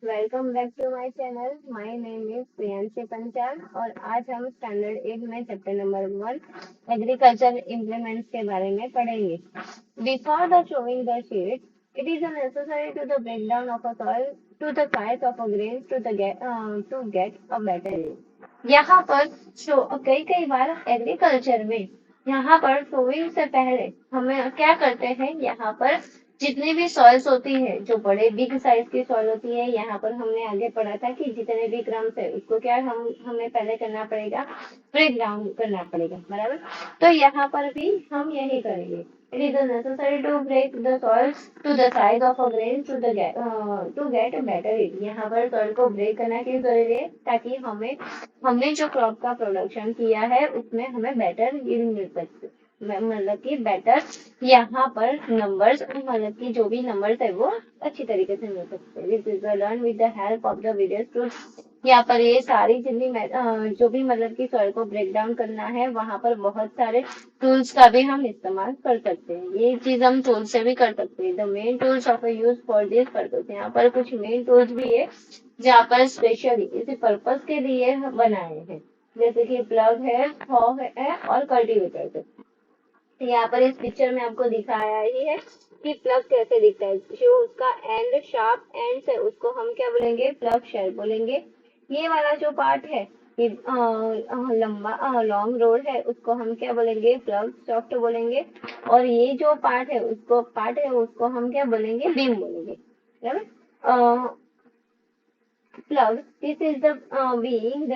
Welcome back to my channel. My name is Priyanshi Panchal और आज हम स्टैंडर्ड 8 में चैप्टर नंबर 1 एग्रीकल्चर इम्प्लीमेंट्स के बारे में पढ़ेंगे। Before the sowing the seed, it is necessary to the break down of a soil to the size of a grain to get a better yield। यहाँ पर कई कई बार agriculture में यहाँ पर सोइंग से पहले हमें क्या करते हैं, यहाँ पर जितनी भी सॉइल्स होती है, जो बड़े बिग साइज की सॉइल होती है, यहाँ पर हमने आगे पढ़ा था कि जितने भी ग्राम्स है उसको क्या हमें पहले करना पड़ेगा, ब्रेक डाउन करना पड़ेगा, बराबर। तो यहाँ पर भी हम यही करेंगे। It is necessary to break the soils to the size of a grain to get better yield। यहाँ पर सॉइल को ब्रेक करना क्यों जरूरी है, ताकि हमने जो क्रॉप का प्रोडक्शन किया है उसमें हमें बेटर yield मिल सकती, मतलब कि बेटर यहाँ पर नंबर्स, मतलब कि जो भी नंबर्स है वो अच्छी तरीके से मिल सकते हैं। This is learn with the help of the video tools. यहाँ पर ये सारी जितनी जो भी मतलब कि सॉइल को ब्रेक डाउन करना है, वहां पर बहुत सारे टूल्स का भी हम इस्तेमाल कर सकते हैं। ये चीज हम टूल से भी कर सकते हैं। The main tools of use for this purpose, यहाँ पर कुछ मेन टूल्स भी है जहाँ पर स्पेशली इसी पर्पज के लिए बनाए हैं, जैसे कि प्लग है, हॉ है और कल्टीवेटर है। यहाँ पर इस पिक्चर में आपको दिखाया ही है कि प्लग कैसे दिखता है। जो उसका एंड शार्प एंड है उसको हम क्या बोलेंगे, प्लग शेल बोलेंगे। ये वाला जो पार्ट है, ये लंबा लॉन्ग रोड है, उसको हम क्या बोलेंगे, प्लग सॉफ्ट बोलेंगे। और ये जो पार्ट है उसको हम क्या बोलेंगे, बीम बोलेंगे, बराबर। Plug, this is the being the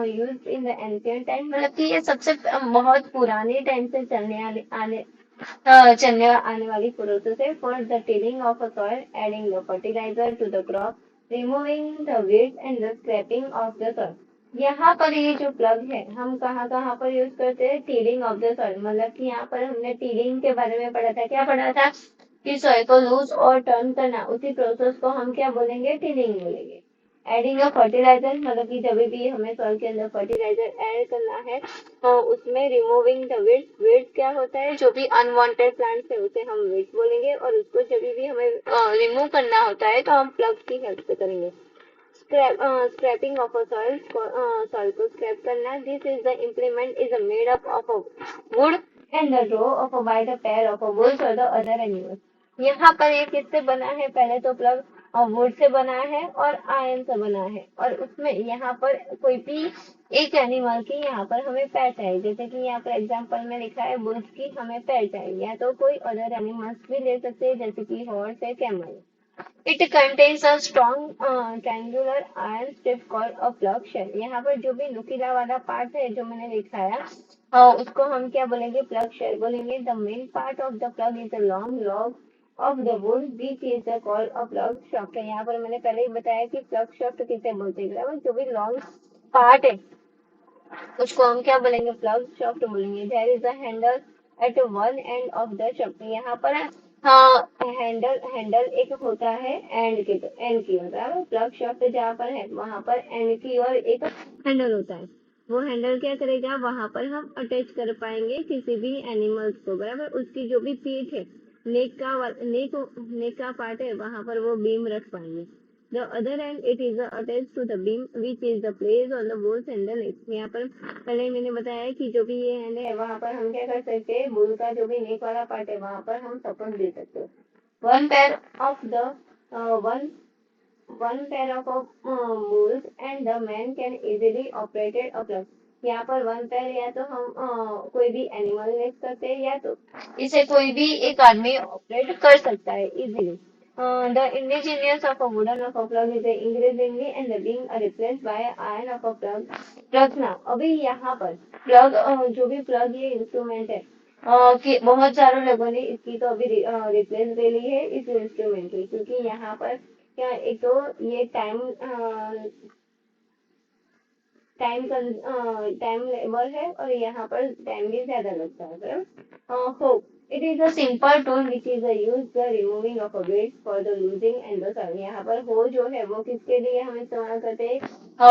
used in the ancient time, मतलब कि ये सबसे बहुत पुराने टाइम से चलने आने वाली प्रोसेस है for the tilling of a soil, adding the fertiliser to the crop, removing the weeds and the scraping of the soil. यहाँ पर ये जो प्लग है हम कहाँ कहाँ पर यूज करते हैं, टीलिंग ऑफ द सॉइल, मतलब कि यहाँ पर हमने टीलिंग के बारे में पढ़ा था। क्या पढ़ा था कि सॉइल को लूज और टर्न करना, उसी प्रोसेस को हम क्या बोलेंगे, टीलिंग बोलेंगे। एडिंग अ फर्टिलाइजर, मतलब कि जब भी हमें सॉइल के अंदर फर्टिलाइजर ऐड करना है तो उसमें रिमूविंग द वीड्स, वीड्स क्या होता है, जो भी अनवांटेड प्लांट्स है उसे हम वीड्स बोलेंगे। और उसको जब भी हमें रिमूव करना होता है तो हम प्लग की हेल्प से करेंगे। Scraping of a soil, soil को स्क्रैप करना। This is the implement is made up of a wood and the row of a by the pair of a bulls और द अदर एनिमल्स। यहाँ पर ये किससे बना है, पहले तो प्लग वुड से बना है और आयरन से बना है। और उसमें यहाँ पर कोई भी एक एनिमल की यहाँ पर हमें पैर चाहिए, जैसे कि यहाँ पर एग्जांपल में लिखा है बुल्स की हमें पैर चाहिए, या तो कोई अदर एनिमल्स भी ले सकते हैं जैसे कि हॉर्स है, camel. It contains a strong triangular iron strip called a plough share. यहाँ पर जो भी नुकीला वाला पार्ट है जो मैंने दिखाया, उसको हम क्या बोलेंगे, प्लग शेल बोलेंगे। The main part of the plug is a long log of the wood which is called a plug shaft. यहाँ पर मैंने पहले ही बताया कि प्लग शाफ्ट किसे बोलते हैं, जो भी लॉन्ग पार्ट है उसको हम क्या बोलेंगे, प्लग शाफ्ट बोलेंगे। There is a handle at one end of the shaft. यहाँ पर हाँ, हैंडल एक होता है एंड की होता है, प्लग शाफ्ट जहाँ पर है वहां पर एंड की और एक हैंडल होता है। वो हैंडल क्या करेगा, वहां पर हम अटैच कर पाएंगे किसी भी एनिमल्स को, बराबर। उसकी जो भी पीठ है, नेक का पार्ट है, वहां पर वो बीम रख पाएंगे। The other end it is attached to the beam which is the place on the bulls and the legs। यहाँ पर पहले मैंने बताया कि जो भी ये हैंड है वहाँ पर हम क्या कर सकते हैं, बुल का जो भी नेक वाला पार्ट है वहाँ पर हम सपोर्ट दे सकते हैं। One pair of the one one pair of bulls and the man can easily operated a plug। यहाँ पर वन पेयर या तो हम कोई भी एनिमल ले सकते हैं, या तो इसे कोई भी एक आदमी ऑपरेट कर सकता है easily. The indigenous of a wooden of a plug is increasingly and being replaced by iron of a plug now। अभी यहाँ पर प्लग, जो भी प्लग ये इंस्ट्रूमेंट है, कि बहुत सारे लोगों ने इसकी तो अभी रिप्लेस ले ली है इस इंस्ट्रूमेंट की, क्योंकि यहाँ पर क्या, एक तो ये टाइम लेबर है और यहाँ पर टाइम भी ज्यादा लगता है, बराबर। Hope, it is a simple tool which is use the removing of a weights for the losing and the serve. यहाँ पर हो जो है वो किसके लिए हम इस्तेमाल करते हैं,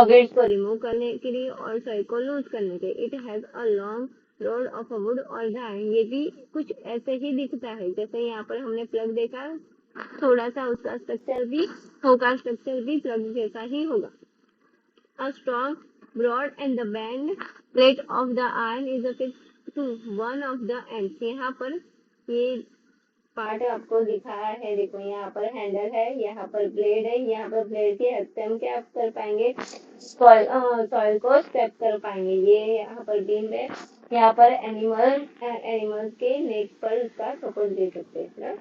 वेट्स को रिमूव करने के लिए और सर्व को लूज करने के लिए। It has a long road of a would और आयरन। ये भी कुछ ऐसे ही दिखता है, जैसे यहाँ पर हमने प्लग देखा थोड़ा सा उसका स्ट्रक्चर भी होगा, स्ट्रक्चर भी प्लग जैसा ही होगा। A strong, broad and the bend plate of the iron is affixed to one of the ends। यहाँ पर ये पार्ट आपको दिखाया है, देखो यहाँ पर हैंडल है, यहाँ पर ब्लेड है, यहाँ पर ब्लेड की हेल्प से हम क्या कर पाएंगे, सॉइल को स्टेप कर पाएंगे। ये यहाँ पर बीम है, यहाँ पर एनिमल्स के नेक पर उसका सपोर्ट दे सकते हैं।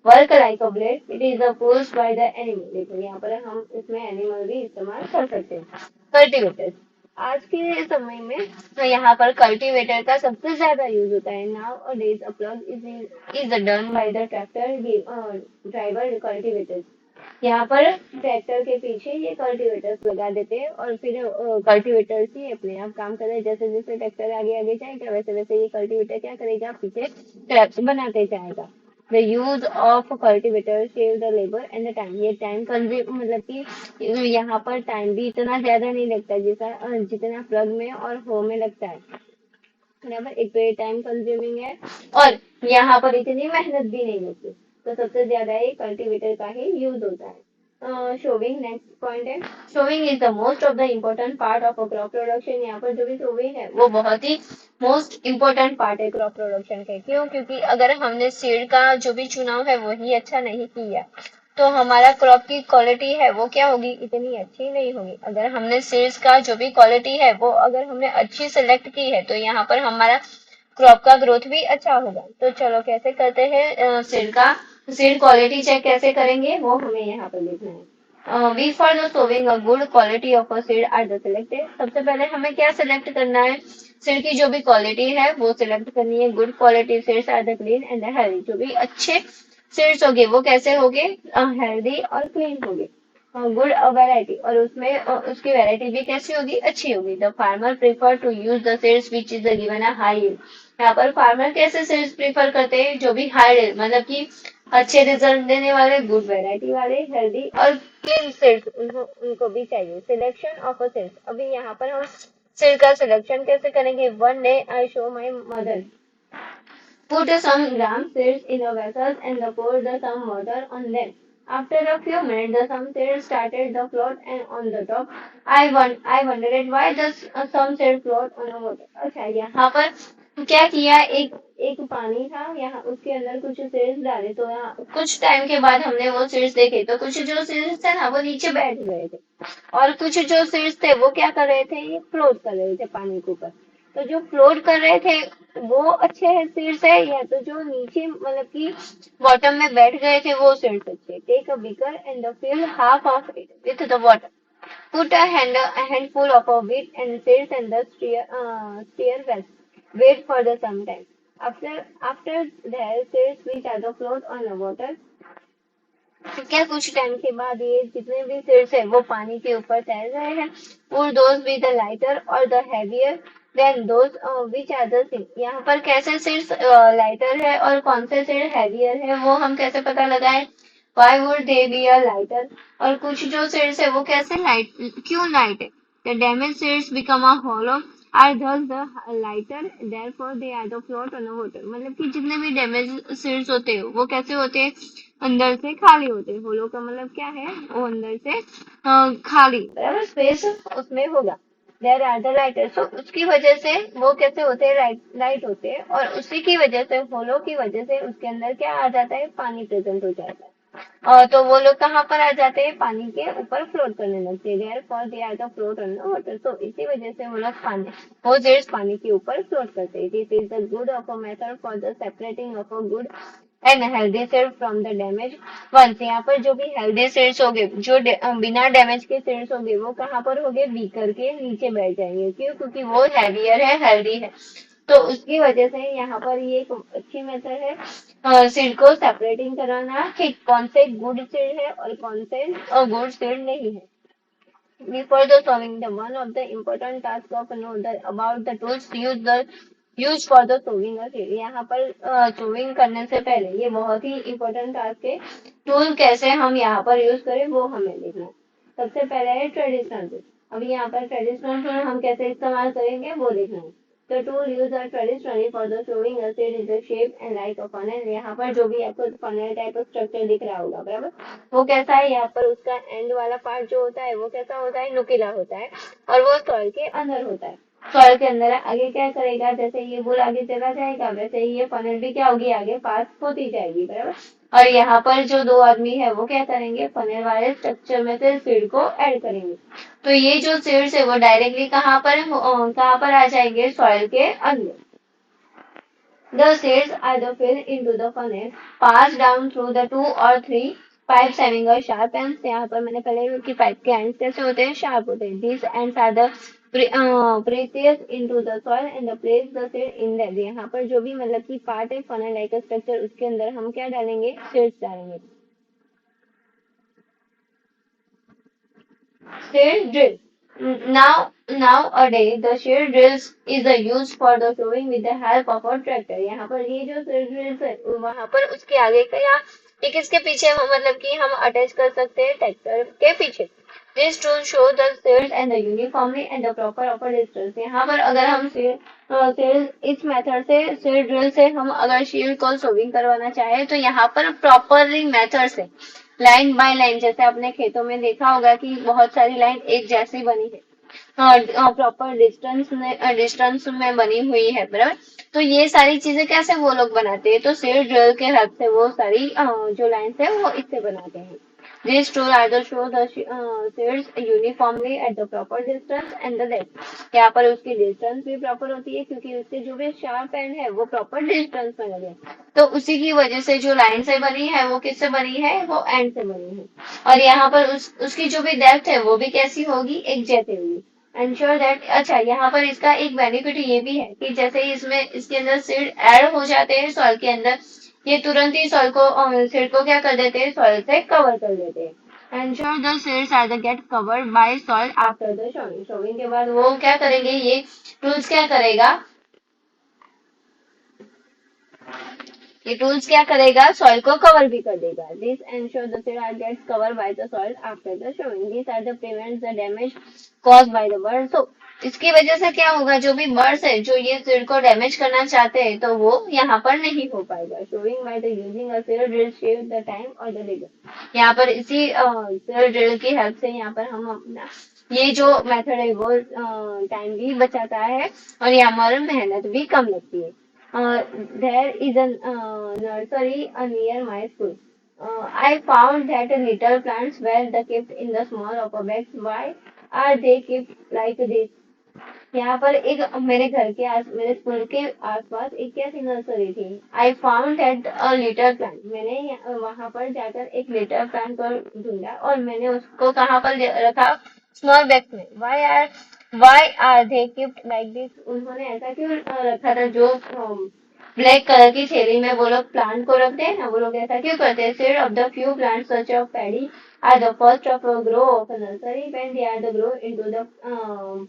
Work like a blade, it is opposed by the animal. देखो यहाँ पर हम इसमें एनिमल भी इस्तेमाल कर सकते हैं। कल्टीवेटर, आज के समय में तो यहाँ पर कल्टीवेटर का सबसे ज्यादा यूज होता है। Now a days a plug is done by the tractor driver cultivator. यहाँ पर ट्रैक्टर के पीछे ये कल्टीवेटर्स लगा देते हैं और फिर कल्टीवेटर्स ही अपने आप काम कर रहे हैं। जैसे जैसे ट्रैक्टर आगे आगे जाएगा वैसे वैसे ये कल्टीवेटर क्या करेगा, पीछे ट्रैक्स बनाते जाएगा। The use of cultivator save the labor and the time। ये टाइम कंज्यूम मतलब कि यहाँ पर टाइम भी इतना ज्यादा नहीं लगता जितना प्लग में और हो में लगता है। यहाँ पर एक तो ये टाइम कंज्यूमिंग है और यहाँ पर इतनी मेहनत भी नहीं लगती, तो सबसे ज्यादा ये कल्टीवेटर का ही यूज होता है। शोविंग नेक्स्ट पॉइंट है। Showing is the most of the important part of a crop production. यहाँ पर जो भी शोविंग है वो बहुत ही मोस्ट इम्पोर्टेंट पार्ट है क्रॉप प्रोडक्शन के। क्यों? क्योंकि अगर हमने सीड का जो भी चुनाव है वही अच्छा नहीं किया तो हमारा क्रॉप की क्वालिटी है वो क्या होगी, इतनी अच्छी नहीं होगी। अगर हमने सीड्स का जो भी क्वालिटी है वो अगर हमने अच्छी सेलेक्ट की है तो यहाँ पर हमारा क्रॉप का ग्रोथ भी अच्छा होगा। तो चलो कैसे करते हैं सीड क्वालिटी चेक कैसे करेंगे वो हमें यहाँ पर देखना है। We for the sowing a good quality of a seed are the selected. सबसे पहले हमें क्या सिलेक्ट करना है, सीड की जो भी क्वालिटी है वो सिलेक्ट करनी है। Good quality seeds are the clean and the healthy. जो भी अच्छे सीड्स होंगे वो कैसे होंगे, हेल्दी और क्लीन होंगे। गुड वैरायटी, और उसमें उसकी वैरायटी भी कैसी होगी, अच्छी होगी। The farmer prefer to use the seeds which is given a high yield. यहाँ पर फार्मर कैसे सीड्स प्रेफर करते हैं, जो भी हाई मतलब कि अच्छे रिजल्ट देने वाले, गुड वैरायटी वाले, हेल्दी और क्लीन सीड्स उनको भी चाहिए। सिलेक्शन ऑफ अ सीड्स, अभी यहाँ पर हम सीड का सिलेक्शन कैसे करेंगे। One day I show my mother put some gram seeds in a vessel and pour the some water on them. After a few minutes, the some seeds started to float and on the top. I wondered why the some seeds float on the water. अच्छा, यहाँ पर क्या किया, एक एक पानी था, यहाँ उसके अंदर कुछ सीड्स डाले, तो यहाँ कुछ टाइम के बाद हमने वो सीड्स देखे तो कुछ जो सीड्स थे ना वो नीचे बैठ गए थे और कुछ जो सीड्स थे वो क्या कर रहे थे, ये फ्लोट कर रहे थे पानी के ऊपर। तो जो फ्लोट कर रहे थे वो अच्छे है सीड्स है, या तो जो नीचे मतलब कि बॉटम में बैठ गए थे वो सीड्स अच्छे। Take a beaker and fill half of it with the water. Put a handful of wheat and seeds and the steer well. Wait for the some time. After the seeds which are the float on the water, क्या कुछ time के बाद ये जितने भी seeds है वो पानी के ऊपर तैर रहे हैं। Pour those with the lighter or the heavier than those which are the seeds। यहाँ पर कैसे सीड्स लाइटर है और कौन से सीड हैवियर है वो हम कैसे पता लगाएं। Why would they be a lighter? और कुछ जो सीड्स है वो कैसे लाइट, क्यों लाइट है। The damaged seeds become a hollow are thus the lighter, therefore they are the float on the water। मतलब कि जितने भी डैमेज सीड्स होते हैं वो कैसे होते हैं, अंदर से खाली होते हैं। होलो का मतलब क्या है, वो अंदर से खाली, बराबर स्पेस उसमें होगा। देयर आर द लाइटर, सो उसकी वजह से वो कैसे होते हैं, लाइट होते हैं, और उसी की वजह से, होलो की वजह से उसके अंदर क्या आ जाता है, पानी प्रेजेंट हो जाता है। तो वो लोग कहाँ पर आ जाते हैं, पानी के ऊपर फ्लोट करने लगते हैं। Therefore they are the float on the water. तो इसी वजह से वो लोग वो जेट्स पानी के ऊपर फ्लोट करते हैं। This is the good of a method for the separating of a good and healthy seed from the damage ones. यहाँ पर जो भी हेल्दी सीड्स होंगे, जो बिना डैमेज के सीड्स होंगे, वो कहाँ पर होंगे, बीकर के नीचे बैठ जाएंगे। क्यों? क्योंकि वो हैवियर है, हेल्दी है। तो उसकी वजह से यहाँ पर ये एक अच्छी मेथड है सीड को सेपरेटिंग कराना कि कौन से गुड सीड है और कौन से गुड सीड नहीं है। Before the sowing, the one of the important task of know the about the tools use for the sowing a seed। यहाँ पर sowing करने से पहले ये बहुत ही important टास्क है, टूल कैसे हम यहाँ पर यूज करें वो हमें देखना है। सबसे पहले है ट्रेडिशनल टूल। अभी यहाँ पर ट्रेडिशनल टूल हम कैसे इस्तेमाल करेंगे वो देखना है। The tool used traditionally for the sowing a seed is a shape and like a funnel. यहाँ पर जो भी आपको funnel टाइप का स्ट्रक्चर दिख रहा होगा, बराबर, वो कैसा है, यहाँ पर उसका एंड वाला पार्ट जो होता है वो कैसा होता है, नुकीला होता है, और वो सॉइल के अंदर होता है। सॉइल के अंदर आगे क्या करेगा, जैसे ये बुल आगे चला जाएगा वैसे ही ये फनल भी क्या होगी, आगे पास होती जाएगी, बराबर। और यहाँ पर जो दो आदमी है वो क्या करेंगे, फनल वाले स्ट्रक्चर में से सीड को ऐड करेंगे। तो ये जो सीड्स है वो डायरेक्टली कहाँ पर आ जाएंगे, सॉइल के अंदर। The seeds are the filled into the funnel, passed down through the 2 or 3 pipes having a sharp ends। यहाँ पर मैंने पहले कि पाइप के एंड्स कैसे होते हैं, शार्प होते हैं। These ends are the pressed into the soil and the place the seed in them। यहाँ पर जो भी मतलब कि पार्ट है फनल लाइक स्ट्रक्चर, उसके अंदर हम क्या डालेंगे, सीड्स डालेंगे। Seed drill। Nowadays the seed drills is used for the sowing with the help of a tractor। यहाँ पर ये जो seed drills है वहाँ पर उसके आगे का या एक इसके पीछे मतलब कि हम अटैच कर सकते हैं ट्रैक्टर के पीछे। This tool show the seeds and the uniformly and the proper upper distance। यहाँ पर अगर हम इस मेथड से सीड ड्रिल से हम अगर सीड को सोविंग करवाना चाहे तो यहाँ पर प्रॉपरली मेथड से लाइन बाय लाइन, जैसे आपने खेतों में देखा होगा कि बहुत सारी लाइन एक जैसी बनी है, प्रॉपर डिस्टेंस में बनी हुई है, बराबर। तो ये सारी चीजें कैसे वो लोग बनाते हैं, तो सीड ड्रिल के हेल्प से वो सारी जो लाइन्स है वो इससे बनाते हैं। These tools either show the seeds uniformly at the proper distance and the depth। यहाँ पर उसकी डिस्टेंस भी प्रॉपर होती है क्योंकि उसके जो भी शार्प एंड है वो प्रॉपर डिस्टेंस में लगे, तो उसी की वजह से जो लाइन से बनी है वो किससे बनी है, वो एंड से बनी है। और यहाँ पर उसकी जो भी डेप्थ है वो भी कैसी होगी, एक जैसी होगी। Ensure that. अच्छा, यहाँ पर इसका एक बेनिफिट ये भी है कि जैसे ही इसके अंदर सीड ऐड हो जाते हैं सॉइल के अंदर, ये तुरंत ही सीड को क्या कर देते हैं, सॉइल से कवर कर देते हैं। Ensure the seeds are get covered by soil after the sowing. Sowing के बाद वो क्या करेंगे, ये टूल्स क्या करेगा, ये टूल्स क्या करेगा, सॉइल को कवर भी कर देगा। This ensure the seed are gets cover by the soil after the sowing. This are the prevents the damage cause by the bird. तो इसकी वजह से क्या होगा, जो भी बर्ड्स है जो ये सीड को डैमेज करना चाहते हैं तो वो यहाँ पर नहीं हो पाएगा। Showing by the using a seed drill save the time और द लेबर। यहाँ पर इसी सीड ड्रिल की हेल्प से यहाँ पर हम अपना ये जो मेथड है वो टाइम भी बचाता है और यहाँ हमारी मेहनत भी कम लगती है। There is a nursery near my school. I found that little plants were kept in the small upper bags. Why are they kept like this? यहाँ पर एक मेरे स्कूल के आसपास एक कैसी नर्सरी थी। I found at a little plant. मैंने वहां पर जाकर एक लिटिल प्लांट को ढूंढा और मैंने उसको कहाँ पर रखा, स्मॉल बैग्स में। Why are they keeped like this. उन्होंने ऐसा क्यों रखा था, जो ब्लैक कलर की थैली में वो लोग प्लांट को रखते हैं ना, वो लोग ऐसा क्यों करते हैं। Seed of the few plants such of paddy are the first of a grow of a nursery when they are the grow into the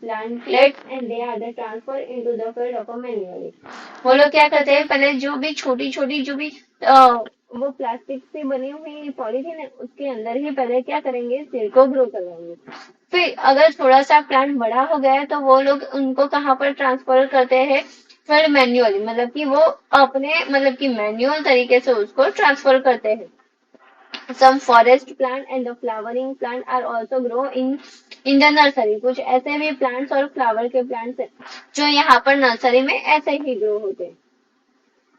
plantlets and they are the transfer into the field of a manually। वो लोग क्या करते हैं, पहले जो भी छोटी छोटी जो भी वो प्लास्टिक से बनी हुई पॉलीथीन है उसके अंदर ही पहले क्या करेंगे, सीड को ग्रो करवाएंगे। फिर अगर थोड़ा सा प्लांट बड़ा हो गया है तो वो लोग उनको कहाँ पर ट्रांसफर करते हैं, फिर मैन्युअली, मतलब कि वो अपने मतलब कि मैन्युअल तरीके से उसको ट्रांसफर करते हैं। Some forest plant and the flowering plant are also grow in the nursery। कुछ ऐसे भी plants और flower के plants हैं जो यहाँ पर नर्सरी में ऐसे ही ग्रो होते हैं।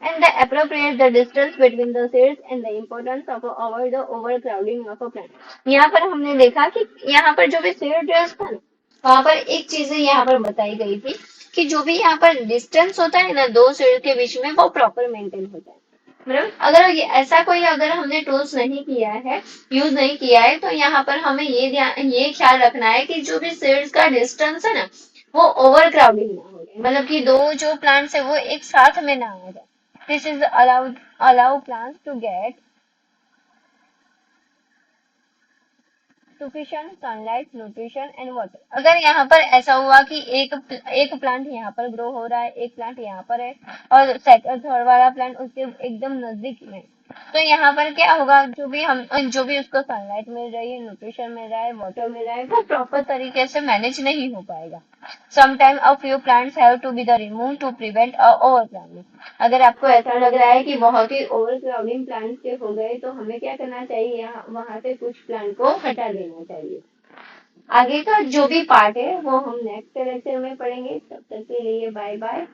And the appropriate the distance between the seeds and the importance of avoid the overcrowding of a plant। यहाँ पर हमने देखा कि यहाँ पर जो भी सीड ड्रिल्स था ना, वहाँ पर एक चीज यहाँ पर बताई गई थी कि जो भी यहाँ पर डिस्टेंस होता है ना दो सीड के बीच में, वो प्रॉपर मेंटेन होता है। अगर ऐसा कोई अगर हमने टूल्स नहीं किया है, यूज नहीं किया है, तो यहाँ पर हमें ये ख्याल रखना है कि जो भी सीड्स का डिस्टेंस है ना वो ओवर क्राउडिंग ना हो जाए, मतलब कि दो जो प्लांट्स है वो एक साथ में ना आ जाए। This is allow plants to get sufficient sunlight, nutrition and water. अगर यहाँ पर ऐसा हुआ कि एक प्लांट यहाँ पर ग्रो हो रहा है, एक प्लांट यहाँ पर है और थर्ड वाला प्लांट उसके एकदम नजदीक में, तो यहाँ पर क्या होगा, जो भी उसको सनलाइट मिल रही है, न्यूट्रिशन मिल रहा है, वाटर मिल रहा है, वो प्रॉपर तरीके से मैनेज नहीं हो पाएगा। Sometime a few plants have to be the remove to prevent overcrowding. अगर आपको ऐसा लग रहा है कि बहुत ही ओवरक्राउडिंग प्लांट्स के हो गए, तो हमें क्या करना चाहिए, यहाँ वहां से कुछ प्लांट को हटा देना चाहिए। आगे का जो भी पार्ट है वो हम नेक्स्ट लेक्चर में पढ़ेंगे। तब तक के लिए बाय बाय।